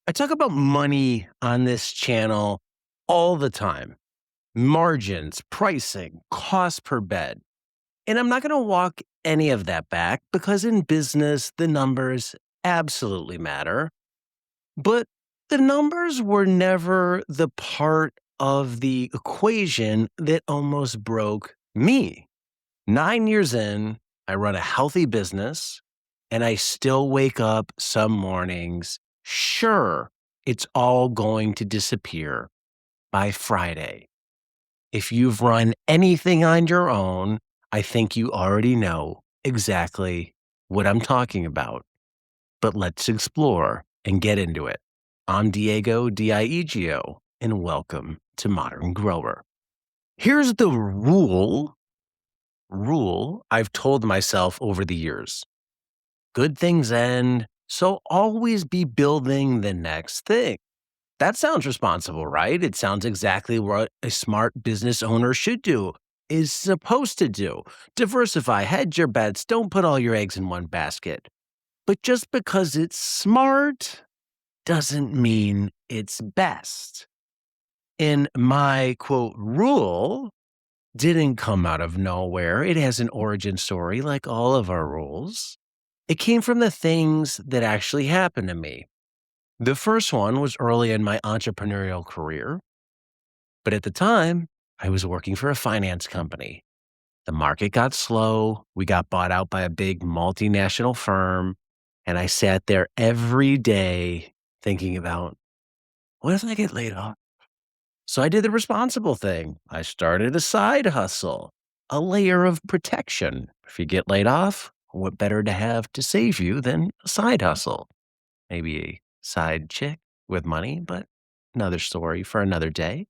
I talk about money on this channel all the time. Margins, pricing, cost per bed. And I'm not going to walk any of that back because in business, the numbers absolutely matter. But the numbers were never the part of the equation that almost broke me. 9 years in, I run a healthy business and I still wake up some mornings. Sure, it's all going to disappear by Friday. If you've run anything on your own, I think you already know exactly what I'm talking about. But let's explore and get into it. I'm Diego, Diego, and welcome to Modern Grower. Here's the rule I've told myself over the years. Good things end, so always be building the next thing. That sounds responsible, right? It sounds exactly what a smart business owner should do, is supposed to do. Diversify, hedge your bets, don't put all your eggs in one basket. But just because it's smart doesn't mean it's best. And my quote rule didn't come out of nowhere. It has an origin story like all of our rules. It came from the things that actually happened to me. The first one was early in my entrepreneurial career, but at the time, I was working for a finance company. The market got slow. We got bought out by a big multinational firm. And I sat there every day thinking about, what if I get laid off? So I did the responsible thing. I started a side hustle, a layer of protection. If you get laid off, what better to have to save you than a side hustle? Maybe a side chick with money, but another story for another day.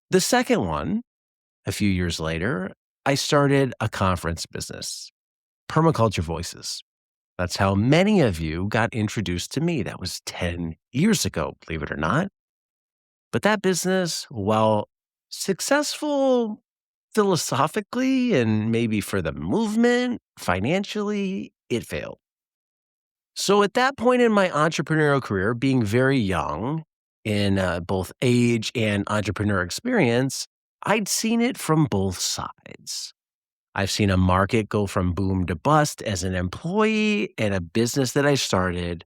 The second one, a few years later, I started a conference business, Permaculture Voices. That's how many of you got introduced to me. That was 10 years ago, believe it or not. But that business, while successful philosophically and maybe for the movement, financially, it failed. So at that point in my entrepreneurial career, being very young in both age and entrepreneur experience, I'd seen it from both sides. I've seen a market go from boom to bust as an employee and a business that I started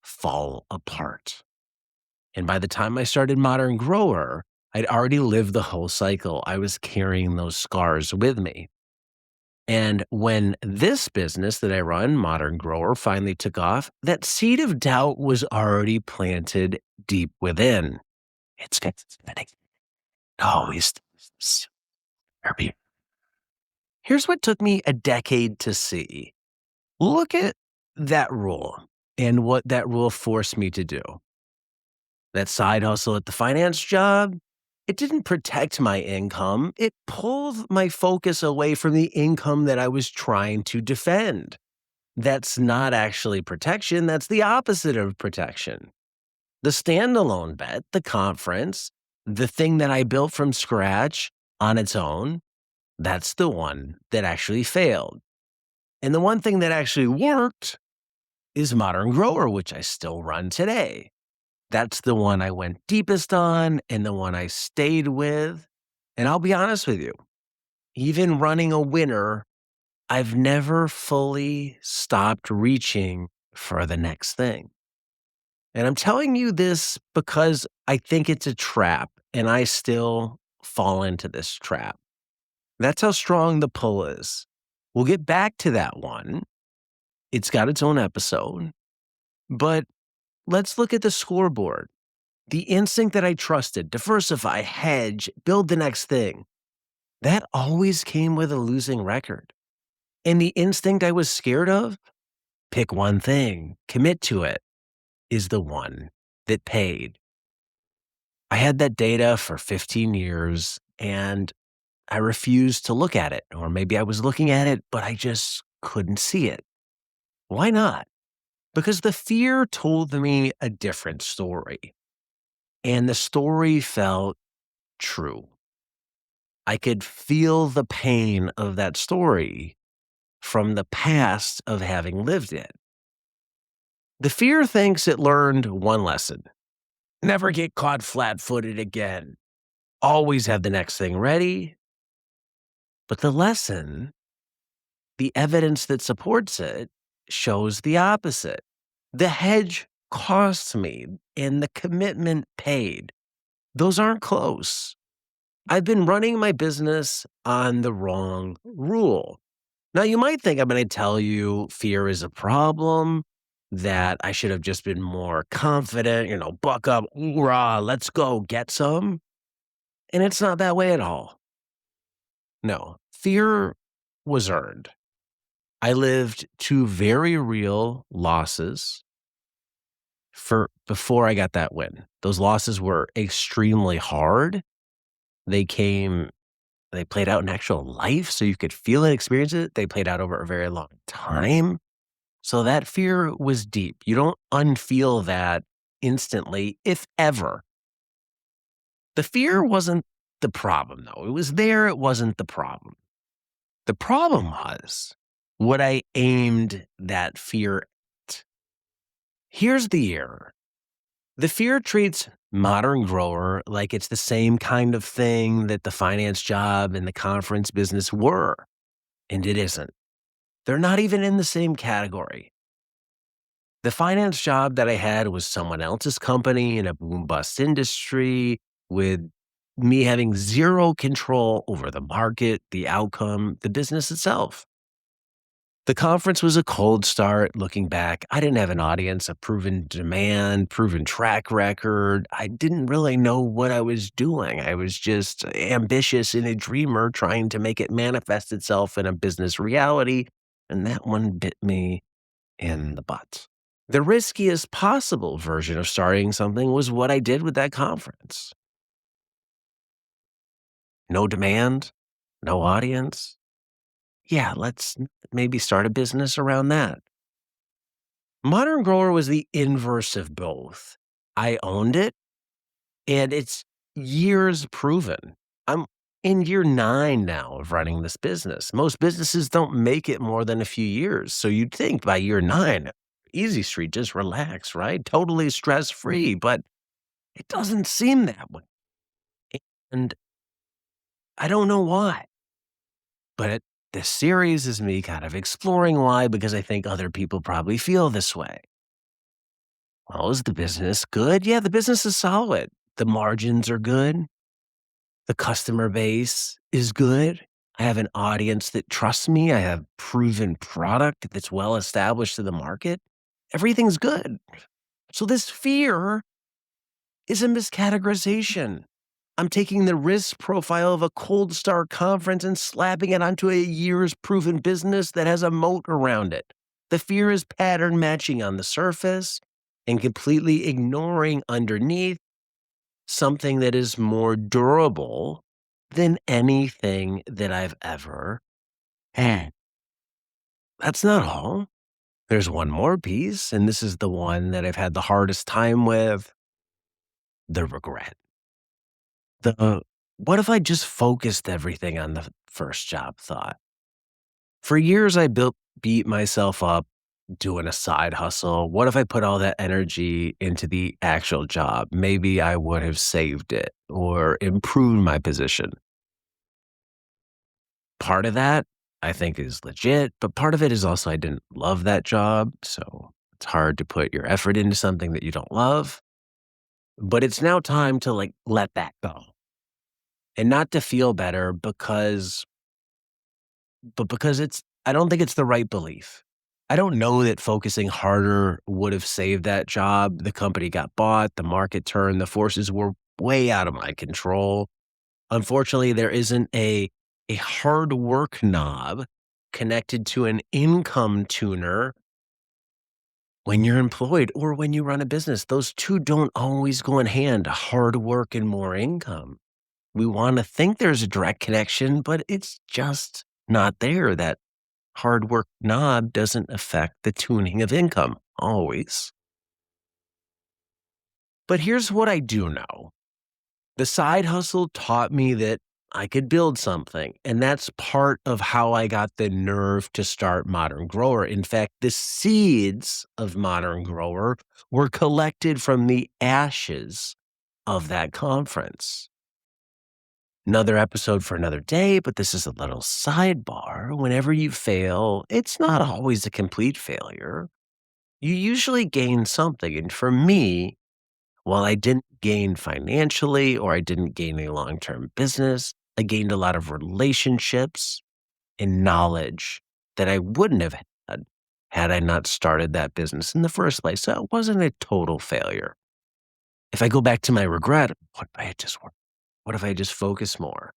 fall apart. And by the time I started Modern Grower, I'd already lived the whole cycle. I was carrying those scars with me. And when this business that I run, Modern Grower, finally took off, that seed of doubt was already planted deep within. It's getting always. Here's what took me a decade to see. Look at that rule and what that rule forced me to do. That side hustle at the finance job, it didn't protect my income. It pulled my focus away from the income that I was trying to defend. That's not actually protection. That's the opposite of protection. The standalone bet, the conference, the thing that I built from scratch on its own, that's the one that actually failed. And the one thing that actually worked is Modern Grower, which I still run today. That's the one I went deepest on and the one I stayed with. And I'll be honest with you, even running a winner, I've never fully stopped reaching for the next thing. And I'm telling you this because I think it's a trap and I still fall into this trap. That's how strong the pull is. We'll get back to that one. It's got its own episode, but let's look at the scoreboard. The instinct that I trusted, diversify, hedge, build the next thing, that always came with a losing record. And the instinct I was scared of, pick one thing, commit to it, is the one that paid. I had that data for 15 years and I refused to look at it. Or maybe I was looking at it, but I just couldn't see it. Why not? Because the fear told me a different story. And the story felt true. I could feel the pain of that story from the past of having lived it. The fear thinks it learned one lesson. Never get caught flat footed again. Always have the next thing ready. But the lesson, the evidence that supports it, shows the opposite. The hedge costs me and the commitment paid. Those aren't close. I've been running my business on the wrong rule. Now, you might think I'm going to tell you fear is a problem, that I should have just been more confident, buck up, hoorah, let's go get some. And it's not that way at all. No, fear was earned. I lived two very real losses for before I got that win. Those losses were extremely hard. They came They played out in actual life, so you could feel it, experience it. They played out over a very long time. So that fear was deep. You don't unfeel that instantly, if ever. The fear wasn't the problem, though. It was there. It wasn't the problem. The problem was what I aimed that fear at. Here's the error. The fear treats modern grower like it's the same kind of thing that the finance job and the conference business were, and it isn't. They're not even in the same category. The finance job that I had was someone else's company in a boom bust industry with me having zero control over the market, the outcome, the business itself. The conference was a cold start. Looking back, I didn't have an audience, a proven demand, proven track record. I didn't really know what I was doing. I was just ambitious and a dreamer trying to make it manifest itself in a business reality. And that one bit me in the butt. The riskiest possible version of starting something was what I did with that conference. No demand, no audience. Yeah, let's maybe start a business around that. Modern Grower was the inverse of both. I owned it, and it's years proven. I'm in year 9 now of running this business. Most businesses don't make it more than a few years. So you'd think by year 9, easy street, just relax, right? Totally stress-free, but it doesn't seem that way. And I don't know why. But this series is me kind of exploring why, because I think other people probably feel this way. Well, is the business good? Yeah, the business is solid. The margins are good. The customer base is good. I have an audience that trusts me. I have proven product that's well established to the market. Everything's good. So this fear is a miscategorization. I'm taking the risk profile of a cold start conference and slapping it onto a year's proven business that has a moat around it. The fear is pattern matching on the surface and completely ignoring underneath something that is more durable than anything that I've ever had. That's not all. There's one more piece, and this is the one that I've had the hardest time with: the regret. The what if I just focused everything on the first job thought? For years, beat myself up doing a side hustle. What if I put all that energy into the actual job? Maybe I would have saved it or improved my position. Part of that I think is legit, but part of it is also I didn't love that job. So it's hard to put your effort into something that you don't love. But it's now time to let that go and not to feel better because I don't think it's the right belief. I don't know that focusing harder would have saved that job. The company got bought, the market turned, the forces were way out of my control. Unfortunately, there isn't a hard work knob connected to an income tuner when you're employed or when you run a business. Those two don't always go in hand, hard work and more income. We want to think there's a direct connection, but it's just not there. That hard work knob doesn't affect the tuning of income always. But here's what I do know. The side hustle taught me that I could build something. And that's part of how I got the nerve to start Modern Grower. In fact, the seeds of Modern Grower were collected from the ashes of that conference. Another episode for another day, but this is a little sidebar. Whenever you fail, it's not always a complete failure. You usually gain something. And for me, while I didn't gain financially or I didn't gain a long term business, I gained a lot of relationships and knowledge that I wouldn't have had I not started that business in the first place. So it wasn't a total failure. If I go back to my regret, what if I had just worked? What if I just focused more?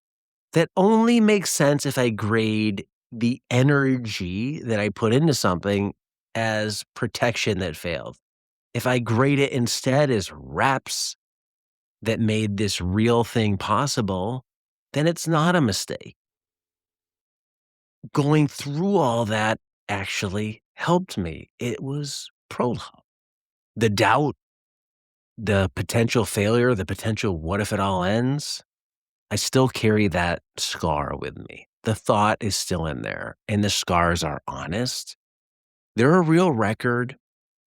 That only makes sense if I grade the energy that I put into something as protection that failed. If I grade it instead as reps that made this real thing possible, then it's not a mistake. Going through all that actually helped me. It was Prologue. The doubt, the potential failure, the potential what if it all ends, I still carry that scar with me. The thought is still in there, and the scars are honest. They're a real record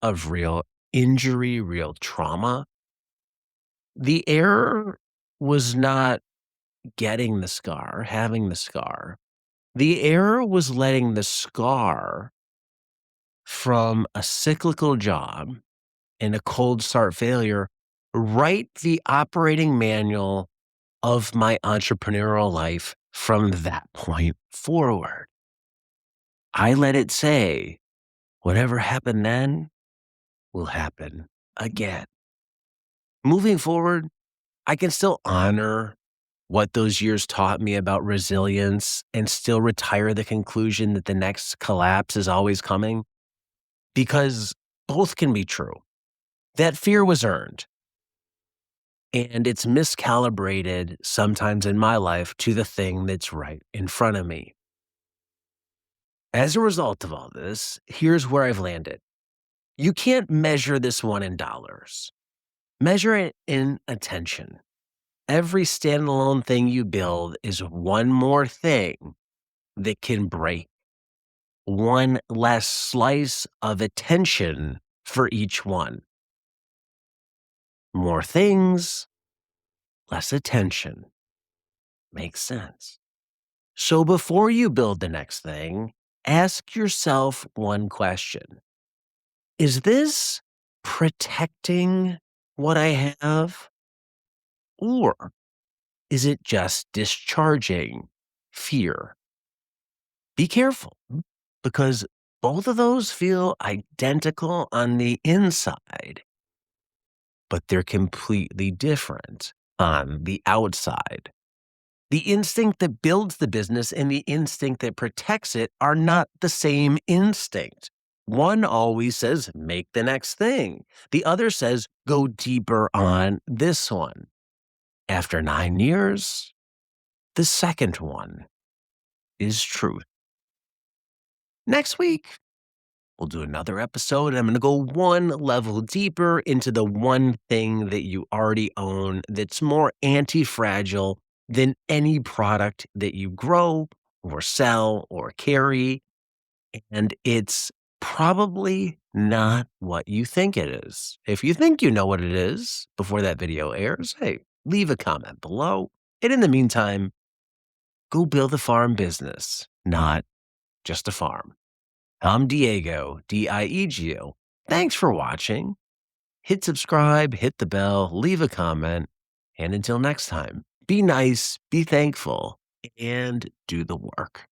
of real injury, real trauma. The error was not getting the scar, having the scar. The error was letting the scar from a cyclical job and a cold start failure write the operating manual of my entrepreneurial life from that point forward. I let it say, whatever happened then will happen again. Moving forward, I can still honor what those years taught me about resilience and still retire the conclusion that the next collapse is always coming, because both can be true. That fear was earned, and it's miscalibrated sometimes in my life to the thing that's right in front of me. As a result of all this, here's where I've landed. You can't measure this one in dollars. Measure it in attention. Every standalone thing you build is one more thing that can break, one less slice of attention for each one. More things, less attention. Makes sense. So before you build the next thing, ask yourself one question. Is this protecting what I have? Or is it just discharging fear? Be careful, because both of those feel identical on the inside, but they're completely different on the outside. The instinct that builds the business and the instinct that protects it are not the same instinct. One always says, make the next thing. The other says, go deeper on this one. After 9 years, the second one is truth. Next week, we'll do another episode. I'm going to go one level deeper into the one thing that you already own that's more anti-fragile than any product that you grow or sell or carry. And it's probably not what you think it is. If you think you know what it is before that video airs, hey, leave a comment below. And in the meantime, go build a farm business, not just a farm. I'm Diego, Diego. Thanks for watching. Hit subscribe, hit the bell, leave a comment, and until next time, be nice, be thankful, and do the work.